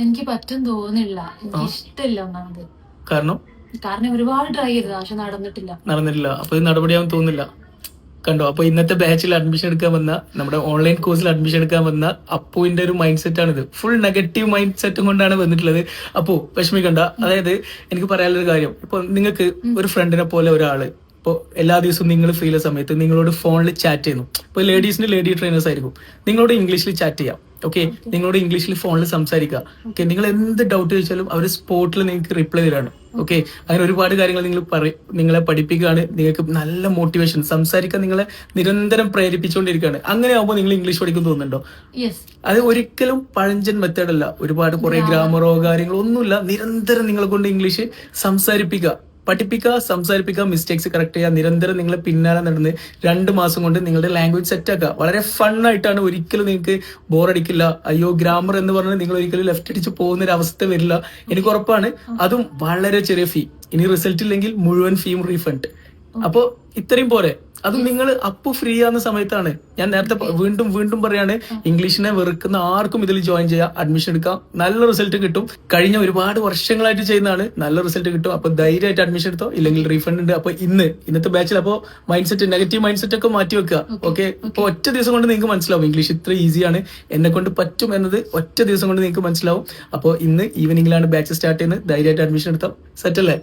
എനിക്ക് പറ്റും തോന്നില്ല, എനിക്ക് ഇഷ്ടമില്ല ഒന്നാമത്. കാരണം ഒരുപാട് ട്രൈ ചെയ്തത് പക്ഷെ നടന്നിട്ടില്ല. അപ്പൊ ഇത് നടപടിയാവും തോന്നില്ല. കണ്ടോ? അപ്പൊ ഇന്നത്തെ ബാച്ചിൽ അഡ്മിഷൻ എടുക്കാൻ വന്ന, നമ്മുടെ ഓൺലൈൻ കോഴ്സിൽ അഡ്മിഷൻ എടുക്കാൻ വന്ന അപ്പുവിന്റെ ഒരു മൈൻഡ് സെറ്റ് ആണിത്. ഫുൾ നെഗറ്റീവ് മൈൻഡ് സെറ്റും കൊണ്ടാണ് വന്നിട്ടുള്ളത്. അപ്പോ വിഷമിക്കണ്ട. അതായത് എനിക്ക് പറയാനുള്ളൊരു കാര്യം, ഇപ്പൊ നിങ്ങൾക്ക് ഒരു ഫ്രണ്ടിനെ പോലെ ഒരാള് ഇപ്പോൾ എല്ലാ ദിവസവും നിങ്ങൾ ഫ്രീ ഉള്ള സമയത്ത് നിങ്ങളോട് ഫോണിൽ ചാറ്റ് ചെയ്യുന്നു. ഇപ്പോൾ ലേഡീസിന് ലേഡി ട്രെയിനേഴ്സ് ആയിരിക്കും, നിങ്ങളോട് ഇംഗ്ലീഷിൽ ചാറ്റ് ചെയ്യാം. ഓക്കെ, നിങ്ങളോട് ഇംഗ്ലീഷിൽ ഫോണിൽ സംസാരിക്കുക. ഓക്കെ, നിങ്ങൾ എന്ത് ഡൗട്ട് ചോദിച്ചാലും അവർ സ്പോട്ടിൽ നിങ്ങൾക്ക് റിപ്ലൈ തരാണ്. ഓക്കെ, അങ്ങനെ ഒരുപാട് കാര്യങ്ങൾ നിങ്ങളെ പഠിപ്പിക്കുകയാണ്. നിങ്ങൾക്ക് നല്ല മോട്ടിവേഷൻ, സംസാരിക്കാൻ നിങ്ങളെ നിരന്തരം പ്രേരിപ്പിച്ചുകൊണ്ടിരിക്കുകയാണ്. അങ്ങനെ ആകുമ്പോൾ നിങ്ങൾ ഇംഗ്ലീഷ് പഠിക്കും തോന്നുന്നുണ്ടോ? അത് ഒരിക്കലും പഴഞ്ചൻ മെത്തേഡ് അല്ല. ഒരുപാട് കുറെ ഗ്രാമറോ കാര്യങ്ങളോ ഒന്നുമില്ല. നിരന്തരം നിങ്ങളെ കൊണ്ട് ഇംഗ്ലീഷ് സംസാരിപ്പിക്കുക, പഠിപ്പിക്കുക, സംസാരിപ്പിക്കുക, മിസ്റ്റേക്സ് കറക്റ്റ് ചെയ്യുക. നിരന്തരം നിങ്ങളെ പിന്നാലെ നടന്ന് 2 മാസം കൊണ്ട് നിങ്ങളുടെ ലാംഗ്വേജ് സെറ്റ് ആക്കുക. വളരെ ഫണ്ണായിട്ടാണ്. ഒരിക്കലും നിങ്ങൾക്ക് ബോറടിക്കില്ല. അയ്യോ ഗ്രാമർ എന്ന് പറഞ്ഞാൽ നിങ്ങൾ ഒരിക്കലും ലെഫ്റ്റ് അടിച്ച് പോകുന്ന ഒരു അവസ്ഥ വരില്ല, എനിക്ക് ഉറപ്പാണ്. അതും വളരെ ചെറിയ ഫീ. ഇനി റിസൾട്ട് ഇല്ലെങ്കിൽ മുഴുവൻ ഫീയും റീഫണ്ട്. അപ്പോ ഇത്രയും പോലെ. അതും നിങ്ങൾ അപ്പു ഫ്രീ ആവുന്ന സമയത്താണ്. ഞാൻ നേരത്തെ വീണ്ടും വീണ്ടും പറയാണ്, ഇംഗ്ലീഷിനെ വെറുക്കുന്ന ആർക്കും ഇതിൽ ജോയിൻ ചെയ്യാം, അഡ്മിഷൻ എടുക്കാം, നല്ല റിസൾട്ട് കിട്ടും. കഴിഞ്ഞ ഒരുപാട് വർഷങ്ങളായിട്ട് ചെയ്യുന്നതാണ്, നല്ല റിസൾട്ട് കിട്ടും. അപ്പൊ ധൈര്യമായിട്ട് അഡ്മിഷൻ എടുത്തോ, ഇല്ലെങ്കിൽ റീഫണ്ട് ഉണ്ട്. അപ്പൊ ഇന്നത്തെ ബാച്ചിൽ അപ്പോ mind set, negative mind set ഒക്കെ മാറ്റി വെക്കുക. ഓക്കെ, ഇപ്പൊ ഒറ്റ ദിവസം കൊണ്ട് നിങ്ങൾക്ക് മനസ്സിലാവും ഇംഗ്ലീഷ് ഇത്ര ഈസിയാണ്, എന്നെ കൊണ്ട് പറ്റും എന്നത് ഒറ്റ ദിവസം കൊണ്ട് നിങ്ങൾക്ക് മനസ്സിലാവും. അപ്പോൾ ഇന്ന് ഈവനിങ്ങിലാണ് ബാച്ച് സ്റ്റാർട്ട് ചെയ്യുന്നത്. ധൈര്യമായിട്ട് അഡ്മിഷൻ എടുത്തോ. സെറ്റ് അല്ലേ?